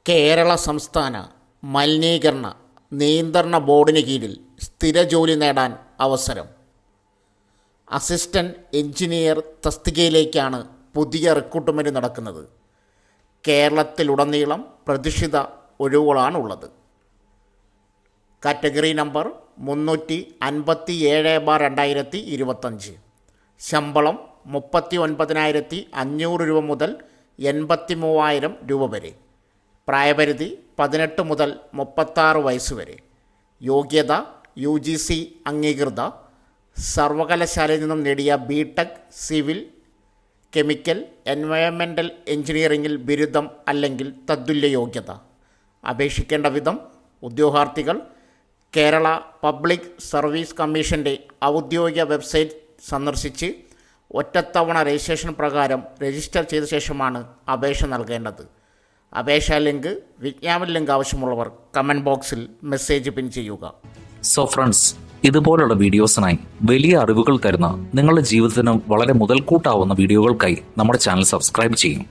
കേരള സംസ്ഥാന മലിനീകരണ നിയന്ത്രണ ബോർഡിന് കീഴിൽ സ്ഥിര ജോലി നേടാൻ അവസരം. അസിസ്റ്റൻ്റ് എഞ്ചിനീയർ തസ്തികയിലേക്കാണ് പുതിയ റിക്രൂട്ട്മെൻറ്റ് നടക്കുന്നത്. കേരളത്തിലുടനീളം പ്രതിഷ്ഠിത ഒഴിവുകളാണുള്ളത്. Category number 357/2025. ശമ്പളം 39,500 രൂപ മുതൽ 83,000 രൂപ വരെ. പ്രായപരിധി 18 മുതൽ 36 വയസ്സ് വരെ. യോഗ്യത UGC അംഗീകൃത സർവകലാശാലയിൽ നിന്നും നേടിയ ബിടെക് സിവിൽ, കെമിക്കൽ, എൻവയോൺമെൻ്റൽ എഞ്ചിനീയറിംഗിൽ ബിരുദം അല്ലെങ്കിൽ തത്തുല്യ യോഗ്യത. അപേക്ഷിക്കേണ്ട വിധം: ഉദ്യോഗാർത്ഥികൾ കേരള പബ്ലിക് സർവീസ് കമ്മീഷൻ്റെ ഔദ്യോഗിക വെബ്സൈറ്റ് സന്ദർശിച്ച് ഒറ്റത്തവണ രജിസ്ട്രേഷൻ പ്രകാരം രജിസ്റ്റർ ചെയ്ത ശേഷമാണ് അപേക്ഷ നൽകേണ്ടത്. അപേക്ഷാ ലിങ്ക്, വിജ്ഞാപന ലിങ്ക് ആവശ്യമുള്ളവർ കമൻറ്റ് ബോക്സിൽ മെസ്സേജ് പിൻ ചെയ്യുക. സോ ഫ്രണ്ട്സ്, ഇതുപോലുള്ള വീഡിയോസിനായി വലിയ അറിവുകൾ തരുന്ന നിങ്ങളുടെ ജീവിതത്തിന് വളരെ മുതൽക്കൂട്ടാവുന്ന വീഡിയോകൾക്കായി നമ്മുടെ ചാനൽ സബ്സ്ക്രൈബ് ചെയ്യും.